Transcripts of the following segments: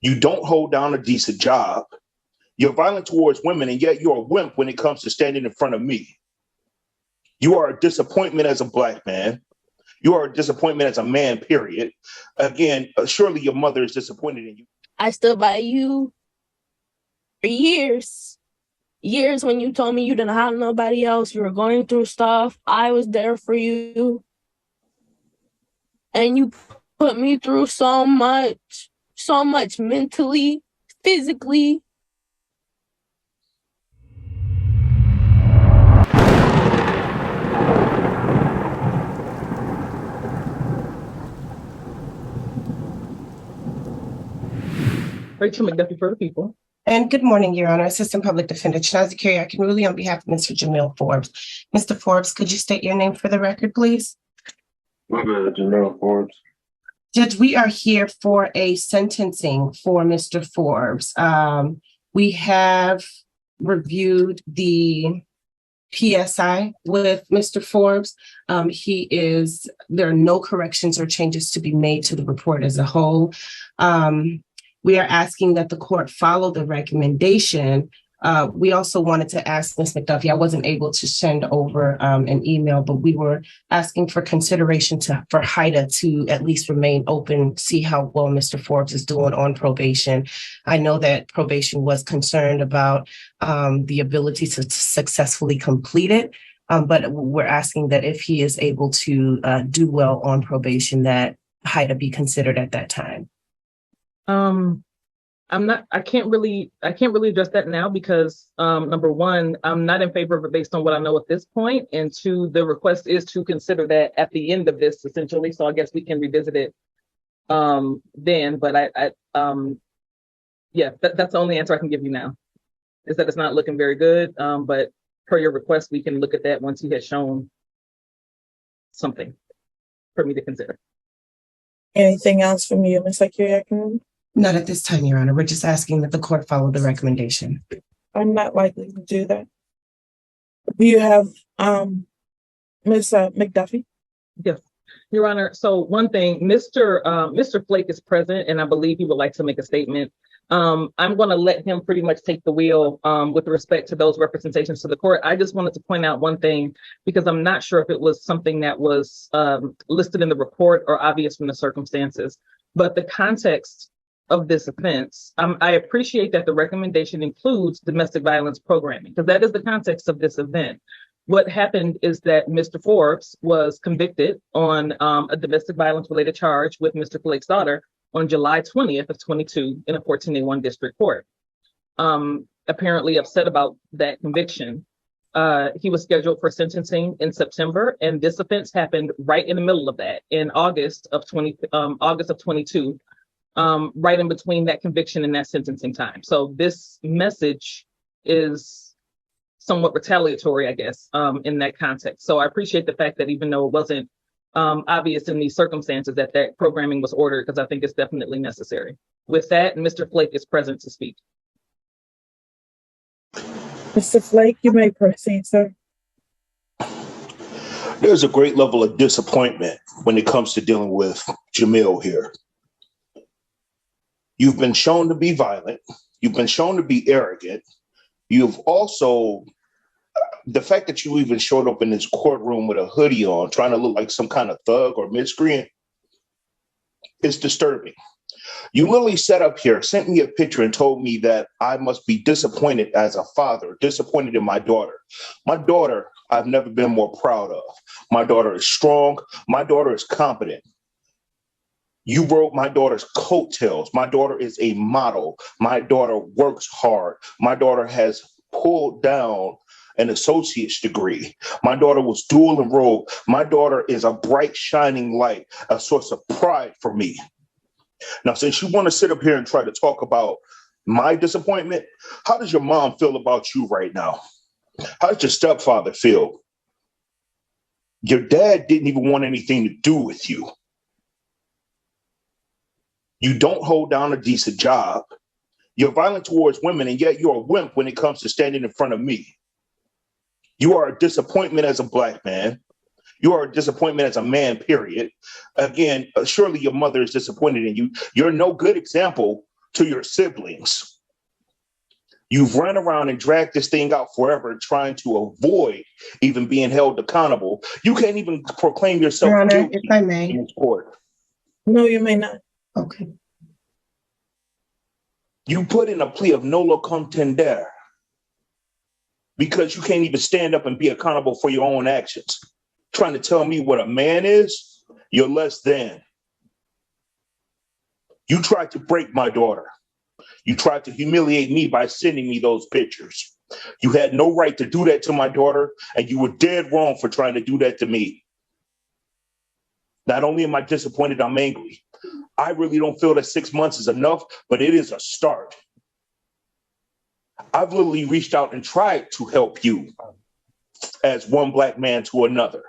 You don't hold down a decent job. You're violent towards women, and yet you're a wimp when it comes to standing in front of me. You are a disappointment as a Black man. You are a disappointment as a man, period. Again, surely your mother is disappointed in you. I stood by you for years. Years when you told me you didn't have nobody else. You were going through stuff. I was there for you. And you put me through so much mentally, physically. Rachel McDuffie for the people. And good morning, Your Honor. Assistant Public Defender Chinazi Kyriakin-Ruli on behalf of Mr. Jamil Forbes. Mr. Forbes, could you state your name for the record, please? Jamil Forbes. Judge, we are here for a sentencing for Mr. Forbes. We have reviewed the PSI with Mr. Forbes. There are no corrections or changes to be made to the report as a whole. We are asking that the court follow the recommendation. We also wanted to ask Ms. McDuffie, I wasn't able to send over an email, but we were asking for consideration for HIDA to at least remain open, see how well Mr. Forbes is doing on probation. I know that probation was concerned about the ability to successfully complete it, but we're asking that if he is able to do well on probation, that HIDA be considered at that time. I can't really address that now because number one, I'm not in favor of it based on what I know at this point. And two, the request is to consider that at the end of this essentially. So I guess we can revisit it then, but that's the only answer I can give you now is that it's not looking very good. But per your request, we can look at that once he has shown something for me to consider. Anything else from you, Ms. Kyriakin? Not at this time, Your Honor. We're just asking that the court follow the recommendation. I'm not likely to do that. Do you have Ms. McDuffie? Yes, Your Honor. So one thing, Mr. Flake is present, and I believe he would like to make a statement. I'm going to let him pretty much take the wheel with respect to those representations to the court. I just wanted to point out one thing because I'm not sure if it was something that was listed in the report or obvious from the circumstances, but the context of this offense. I appreciate that the recommendation includes domestic violence programming because that is the context of this event. What happened is that Mr. Forbes was convicted on a domestic violence related charge with Mr. Flake's daughter on July 20th of 22 in a 14A1 district court. Apparently upset about that conviction. He was scheduled for sentencing in September, and this offense happened right in the middle of that in August of 22. Right in between that conviction and that sentencing time. So this message is somewhat retaliatory, I guess, in that context. So I appreciate the fact that even though it wasn't obvious in these circumstances that programming was ordered, because I think it's definitely necessary. With that, Mr. Flake is present to speak. Mr. Flake, you may proceed, sir. There's a great level of disappointment when it comes to dealing with Jamil here. You've been shown to be violent. You've been shown to be arrogant. You've also, the fact that you even showed up in this courtroom with a hoodie on, trying to look like some kind of thug or miscreant, is disturbing. You literally sat up here, sent me a picture and told me that I must be disappointed as a father, disappointed in my daughter. My daughter, I've never been more proud of. My daughter is strong. My daughter is competent. You rode my daughter's coattails. My daughter is a model. My daughter works hard. My daughter has pulled down an associate's degree. My daughter was dual enrolled. My daughter is a bright, shining light, a source of pride for me. Now, since you want to sit up here and try to talk about my disappointment, how does your mom feel about you right now? How does your stepfather feel? Your dad didn't even want anything to do with you. You don't hold down a decent job. You're violent towards women, and yet you're a wimp when it comes to standing in front of me. You are a disappointment as a Black man. You are a disappointment as a man, period. Again, surely your mother is disappointed in you. You're no good example to your siblings. You've run around and dragged this thing out forever, trying to avoid even being held accountable. You can't even proclaim yourself Your Honor, guilty if I may. in court. No, you may not. Okay. You put in a plea of nolo contendere because you can't even stand up and be accountable for your own actions. Trying to tell me what a man is, you're less than. You tried to break my daughter. You tried to humiliate me by sending me those pictures. You had no right to do that to my daughter, and you were dead wrong for trying to do that to me. Not only am I disappointed, I'm angry. I really don't feel that 6 months is enough, but it is a start. I've literally reached out and tried to help you as one Black man to another.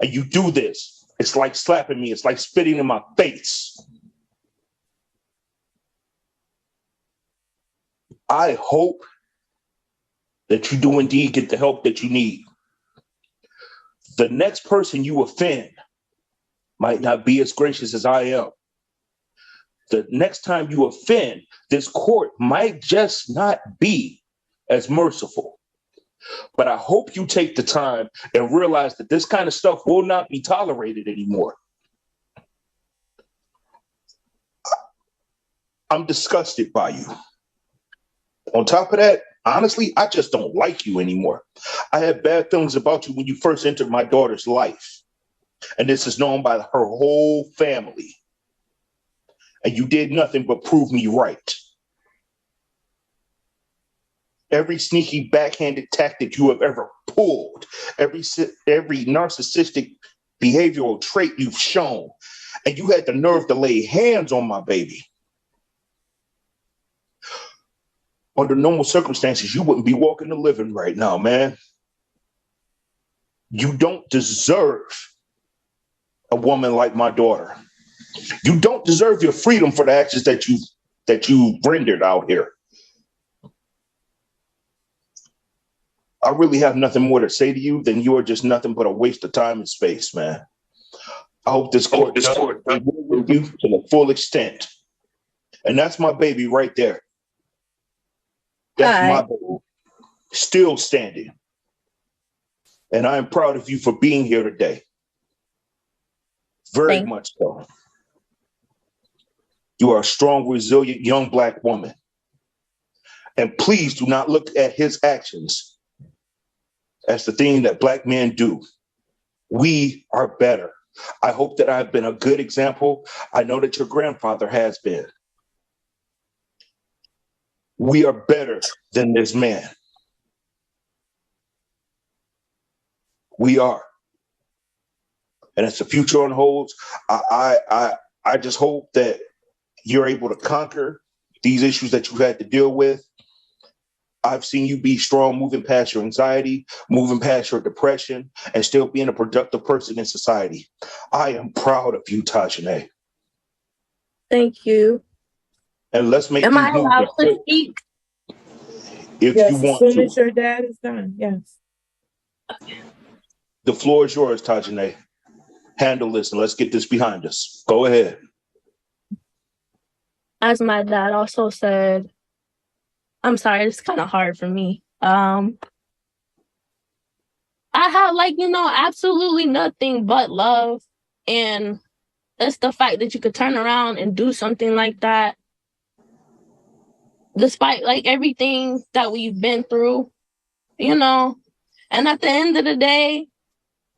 And you do this. It's like slapping me. It's like spitting in my face. I hope that you do indeed get the help that you need. The next person you offend might not be as gracious as I am. The next time you offend, this court might just not be as merciful. But I hope you take the time and realize that this kind of stuff will not be tolerated anymore. I'm disgusted by you. On top of that, honestly, I just don't like you anymore. I had bad feelings about you when you first entered my daughter's life. And this is known by her whole family. And you did nothing but prove me right. Every sneaky backhanded tactic you have ever pulled, every narcissistic behavioral trait you've shown, and you had the nerve to lay hands on my baby. Under normal circumstances, you wouldn't be walking the living right now, man. You don't deserve a woman like my daughter. You don't deserve your freedom for the actions that you rendered out here. I really have nothing more to say to you than you are just nothing but a waste of time and space, man. I hope this court does with you to the full extent. And that's my baby right there. That's my baby. Still standing. And I am proud of you for being here today. Very much so. You are a strong, resilient, young Black woman. And please do not look at his actions as the thing that Black men do. We are better. I hope that I've been a good example. I know that your grandfather has been. We are better than this man. We are. And as the future unfolds, I just hope that you're able to conquer these issues that you had to deal with. I've seen you be strong, moving past your anxiety, moving past your depression, and still being a productive person in society. I am proud of you, Tajane. Thank you. And let's make Am these I moves allowed to speak? if Yes, you as want soon to. as your dad is done. Yes. The floor is yours, Tajane. Handle this and let's get this behind us. Go ahead. As my dad also said, I'm sorry, it's kind of hard for me. I have absolutely nothing but love. And it's the fact that you could turn around and do something like that, despite everything that we've been through, And at the end of the day,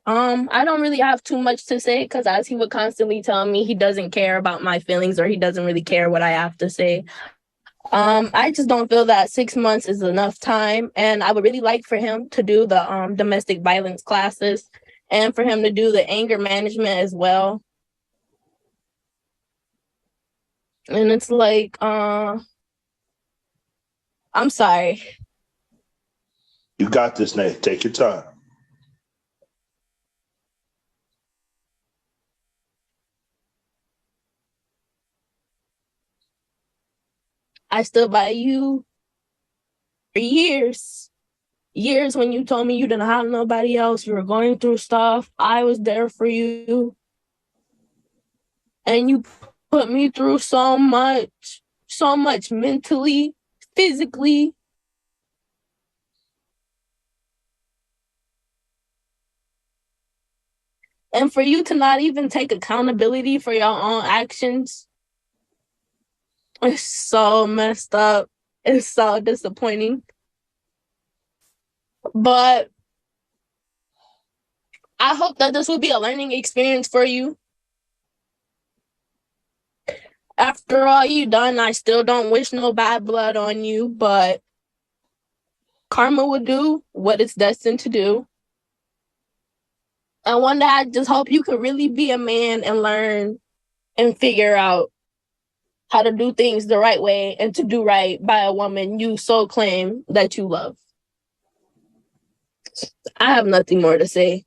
I don't really have too much to say because as he would constantly tell me, he doesn't care about my feelings or he doesn't really care what I have to say. I just don't feel that 6 months is enough time. And I would really like for him to do the domestic violence classes and for him to do the anger management as well. And it's I'm sorry. You got this, Nate. Take your time. I stood by you for years. Years when you told me you didn't have nobody else. You were going through stuff. I was there for you. And you put me through so much. so much mentally, physically. And for you to not even take accountability for your own actions, it's so messed up. It's so disappointing. But I hope that this will be a learning experience for you. After all you've done, I still don't wish no bad blood on you, but karma will do what it's destined to do. And one day I just hope you could really be a man and learn and figure out how to do things the right way and to do right by a woman you so claim that you love. I have nothing more to say.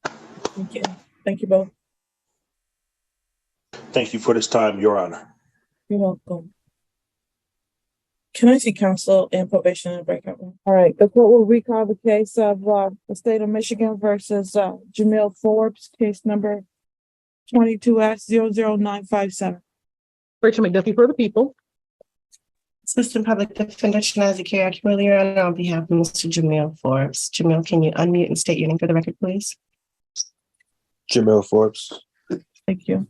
Thank you. Thank you both. Thank you for this time, Your Honor. You're welcome. Can I see counsel and probation in breakout room? All right, the court will recall the case of the state of Michigan versus Jamil Forbes, case number 22-00957. Rachel McDuffie for the people. Assistant Public Defender Shanazi Kimberly, Your Honor, on behalf of Mr. Jamil Forbes. Jamil, can you unmute and state your name for the record, please? Jamil Forbes. Thank you.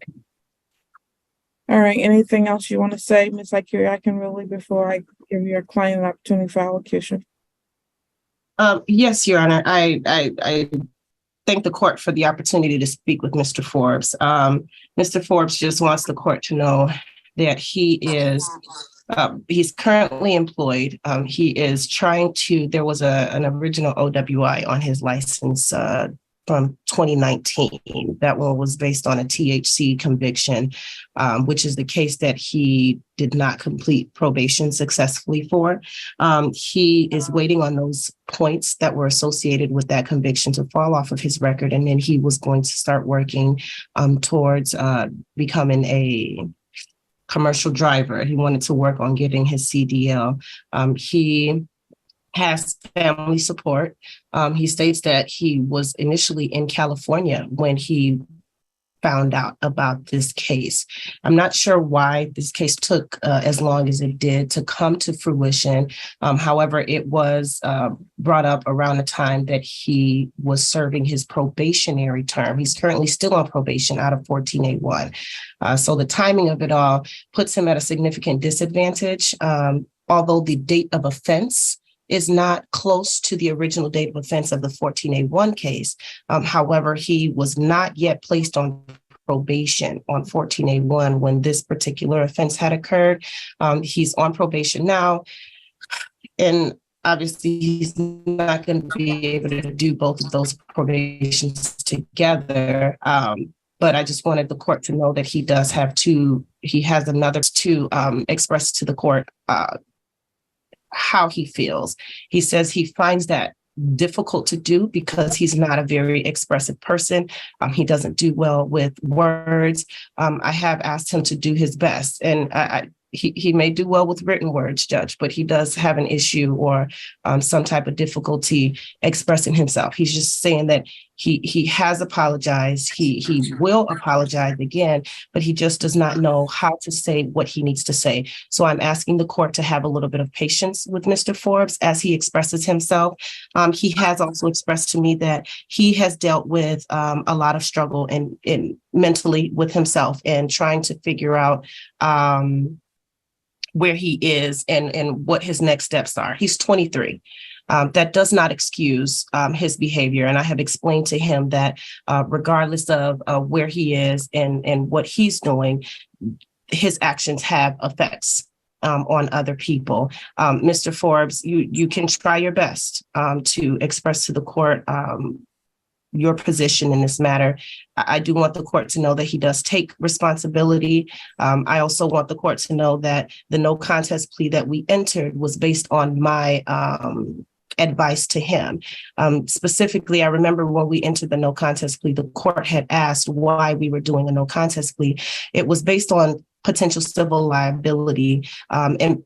All right, anything else you want to say, Ms. Akiri, really before I give your client an opportunity for allocution? Yes, Your Honor. I thank the court for the opportunity to speak with Mr. Forbes. Mr. Forbes just wants the court to know that he's currently employed. He is trying to, there was an original OWI on his license from 2019. That one was based on a THC conviction, which is the case that he did not complete probation successfully for. He is waiting on those points that were associated with that conviction to fall off of his record, and then he was going to start working towards becoming a commercial driver. He wanted to work on getting his CDL. He has family support. He states that he was initially in California when he found out about this case. I'm not sure why this case took as long as it did to come to fruition. However, it was brought up around the time that he was serving his probationary term. He's currently still on probation out of 14A1. So the timing of it all puts him at a significant disadvantage. Although the date of offense is not close to the original date of offense of the 14A1 case. However, he was not yet placed on probation on 14A1 when this particular offense had occurred. He's on probation now, and obviously he's not going to be able to do both of those probations together. But I just wanted the court to know that he has another to express to the court how he feels. He says he finds that difficult to do because he's not a very expressive person. He doesn't do well with words. I have asked him to do his best, and he may do well with written words, Judge, but he does have an issue or some type of difficulty expressing himself. He's just saying that he has apologized. He will apologize again, but he just does not know how to say what he needs to say. So I'm asking the court to have a little bit of patience with Mr. Forbes as he expresses himself. He has also expressed to me that he has dealt with a lot of struggle in mentally with himself and trying to figure out where he is and what his next steps are. He's 23. That does not excuse his behavior. And I have explained to him that regardless of where he is and what he's doing, his actions have effects on other people. Mr. Forbes, you can try your best to express to the court your position in this matter. I do want the court to know that he does take responsibility. I also want the court to know that the no contest plea that we entered was based on my advice to him. Specifically, I remember when we entered the no contest plea, the court had asked why we were doing a no contest plea. It was based on potential civil liability, and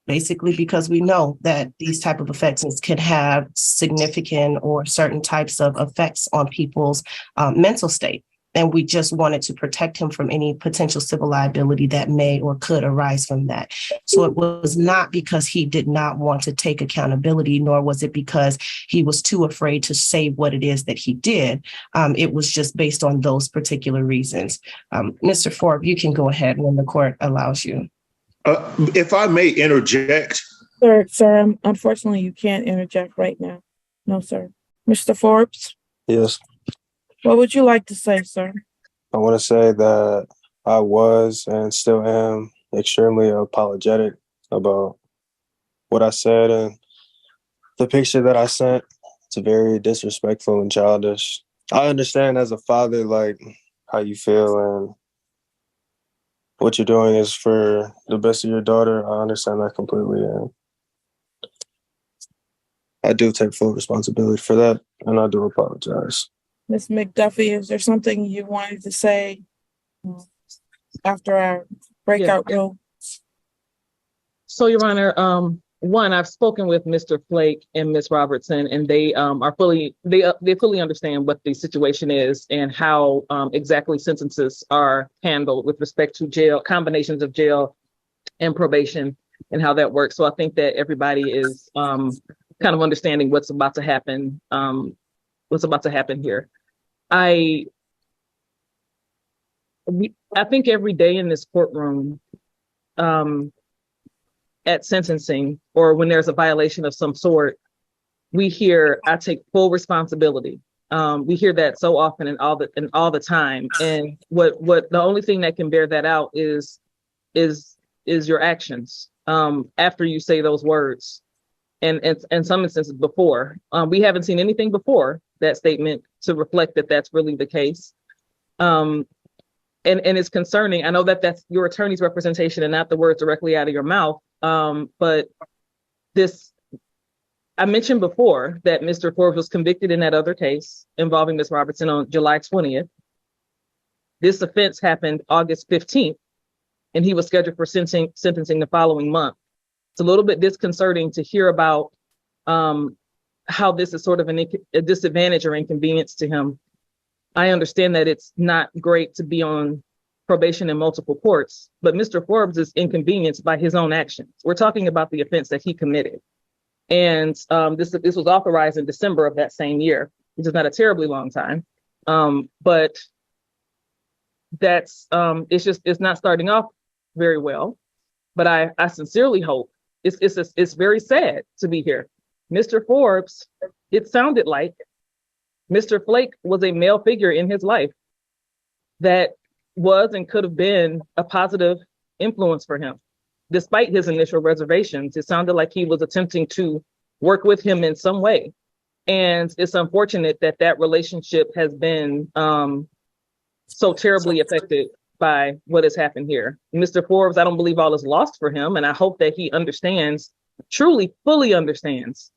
basically because we know that these type of offenses can have significant or certain types of effects on people's mental state. And we just wanted to protect him from any potential civil liability that may or could arise from that. So it was not because he did not want to take accountability, nor was it because he was too afraid to say what it is that he did. It was just based on those particular reasons. Mr. Forbes, you can go ahead when the court allows you. If I may interject. Sir, unfortunately, you can't interject right now. No, sir. Mr. Forbes, Yes. what would you like to say, sir? I want to say that I was and still am extremely apologetic about what I said, and the picture that I sent. It's very disrespectful and childish. I understand as a father, like, how you feel, and what you're doing is for the best of your daughter. I understand that completely, and I do take full responsibility for that, and I do apologize. Ms. McDuffie, is there something you wanted to say after our breakout room? So, Your Honor, one, I've spoken with Mr. Flake and Ms. Robertson, and they they fully understand what the situation is and how exactly sentences are handled with respect to jail, combinations of jail and probation, and how that works. So I think that everybody is kind of understanding what's about to happen. Here. I think every day in this courtroom, at sentencing or when there's a violation of some sort, we hear, "I take full responsibility." We hear that so often and all the time. And what the only thing that can bear that out is your actions after you say those words. And in some instances before. We haven't seen anything before that statement to reflect that that's really the case. And it's concerning. I know that that's your attorney's representation and not the words directly out of your mouth. But I mentioned before that Mr. Forbes was convicted in that other case involving Ms. Robertson on July 20th. This offense happened August 15th, and he was scheduled for sentencing the following month. It's a little bit disconcerting to hear about how this is sort of a disadvantage or inconvenience to him. I understand that it's not great to be on probation in multiple courts, but Mr. Forbes is inconvenienced by his own actions. We're talking about the offense that he committed. And this was authorized in December of that same year, which is not a terribly long time. But that's, it's not starting off very well. But I sincerely hope, it's very sad to be here. Mr. Forbes, it sounded like Mr. Flake was a male figure in his life that was and could have been a positive influence for him. Despite his initial reservations, it sounded like he was attempting to work with him in some way. And it's unfortunate that that relationship has been so terribly affected by what has happened here. Mr. Forbes, I don't believe all is lost for him. And I hope that he understands, truly, fully understands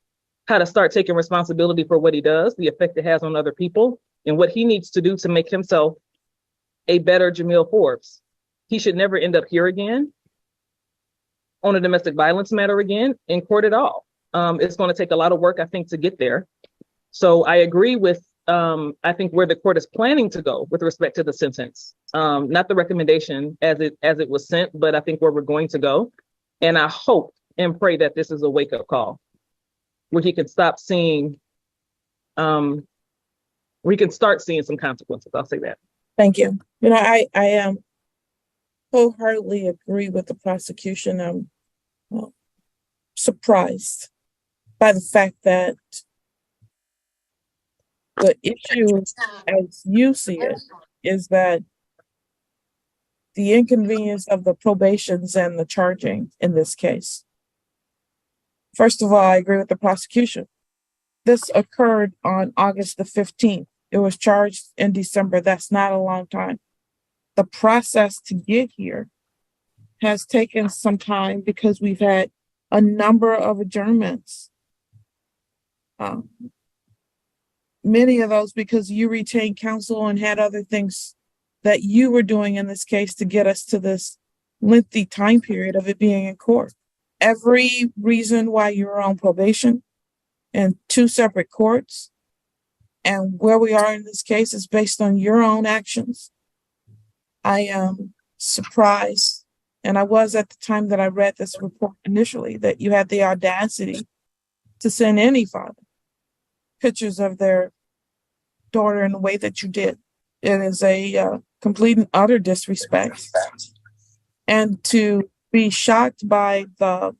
how to start taking responsibility for what he does, the effect it has on other people, and what he needs to do to make himself a better Jamil Forbes. He should never end up here again on a domestic violence matter again in court at all. It's going to take a lot of work, I think, to get there. So I agree with, I think, where the court is planning to go with respect to the sentence, not the recommendation as it was sent, but I think where we're going to go. And I hope and pray that this is a wake-up call where he can stop seeing, we can start seeing some consequences. I'll say that. Thank you. You know, I wholeheartedly agree with the prosecution. I'm surprised by the fact that the issue, as you see it, is that the inconvenience of the probations and the charging in this case. First of all, I agree with the prosecution. This occurred on August the 15th. It was charged in December. That's not a long time. The process to get here has taken some time because we've had a number of adjournments. Many of those because you retained counsel and had other things that you were doing in this case to get us to this lengthy time period of it being in court. Every reason why you were on probation in two separate courts And where we are in this case is based on your own actions. I am surprised, and I was at the time that I read this report initially, that you had the audacity to send any father pictures of their daughter in the way that you did. It is a complete and utter disrespect. And to be shocked by the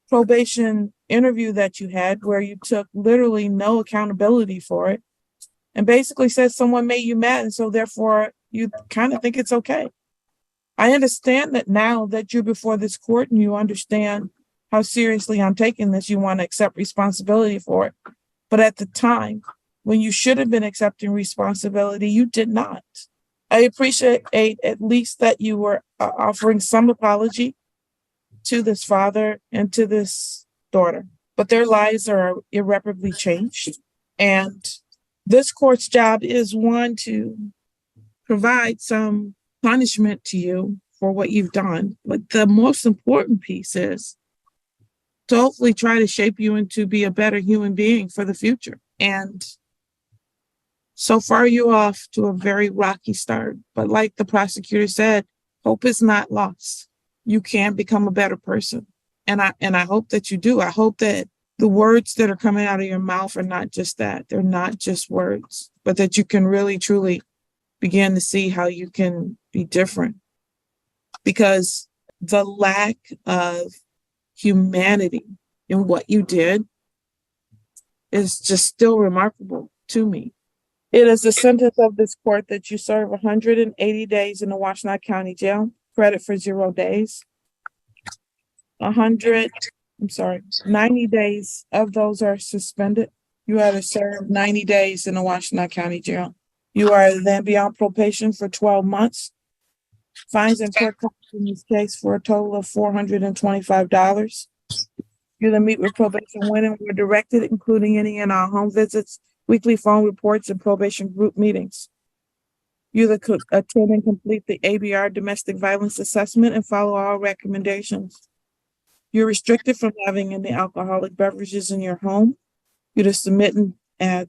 probation interview that you had, where you took literally no accountability for it, and basically said someone made you mad, and so therefore you kind of think it's okay. I understand that now that you're before this court and you understand how seriously I'm taking this, you want to accept responsibility for it. But at the time, when you should have been accepting responsibility, you did not. I appreciate at least that you were offering some apology to this father and to this daughter, but their lives are irreparably changed. And this court's job is, one, to provide some punishment to you for what you've done. But the most important piece is to hopefully try to shape you into be a better human being for the future. And so far you're off to a very rocky start. But like the prosecutor said, hope is not lost. You can become a better person. And I hope that you do. I hope that the words that are coming out of your mouth are not just that. They're not just words, but that you can really, truly begin to see how you can be different. Because the lack of humanity in what you did is just still remarkable to me. It is the sentence of this court that you serve 180 days in the Washtenaw County Jail, credit for 0 days. 90 days of those are suspended. You are to serve 90 days in the Washtenaw County Jail. You are to then be on probation for 12 months. Fines and court costs in this case for a total of $425. You then meet with probation when and where directed, including any and all home visits, weekly phone reports, and probation group meetings. You attend and complete the ABR domestic violence assessment and follow all recommendations. You're restricted from having any alcoholic beverages in your home. You're to submit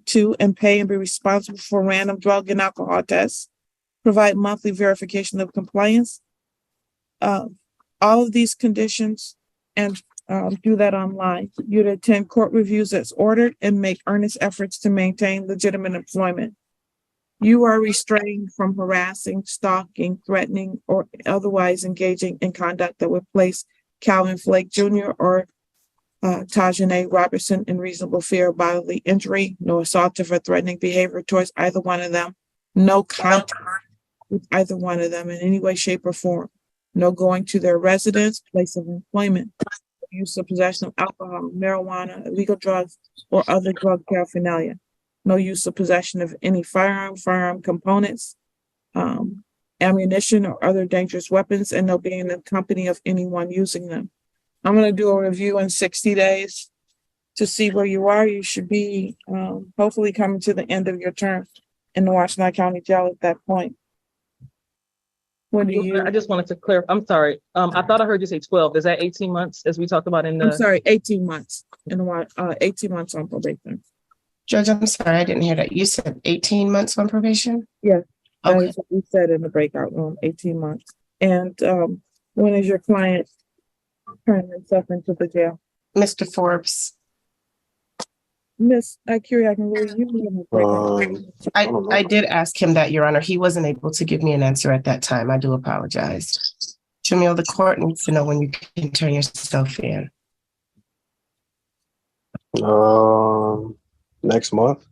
to and pay and be responsible for random drug and alcohol tests. Provide monthly verification of compliance. All of these conditions, and do that online. You'd attend court reviews as ordered and make earnest efforts to maintain legitimate employment. You are restrained from harassing, stalking, threatening, or otherwise engaging in conduct that would place Calvin Flake Jr. or Tajane Robertson in reasonable fear of bodily injury. No assaultive or threatening behavior towards either one of them. No contact with either one of them in any way, shape, or form. No going to their residence, place of employment. Use or possession of alcohol, marijuana, illegal drugs, or other drug paraphernalia. No use or possession of any firearm components, ammunition, or other dangerous weapons, and no being in the company of anyone using them. I'm going to do a review in 60 days to see where you are. You should be hopefully coming to the end of your term in the Washtenaw County Jail at that point. What do you? I just wanted to clarify. I'm sorry. I thought I heard you say 12. Is that 18 months as we talked about in the? I'm sorry, 18 months in the 18 months on probation. Judge, I'm sorry, I didn't hear that. You said 18 months on probation? Yeah. Okay. That's what we said in the breakout room, 18 months. And when is your client turning himself into the jail? Mr. Forbes. Miss Akiri, I can really you in the breakout room. I did ask him that, Your Honor. He wasn't able to give me an answer at that time. I do apologize. Jamil, the court needs to know when you can turn yourself in. Next month.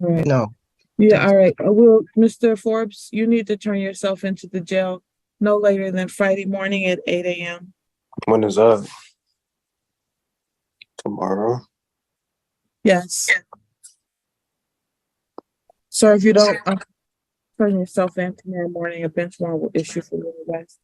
Right. No. Yeah, all right. Well, Mr. Forbes, you need to turn yourself into the jail no later than Friday morning at 8 a.m. When is that? Tomorrow. Yes. So if you don't turn yourself in tomorrow morning, a bench warrant will issue for your arrest.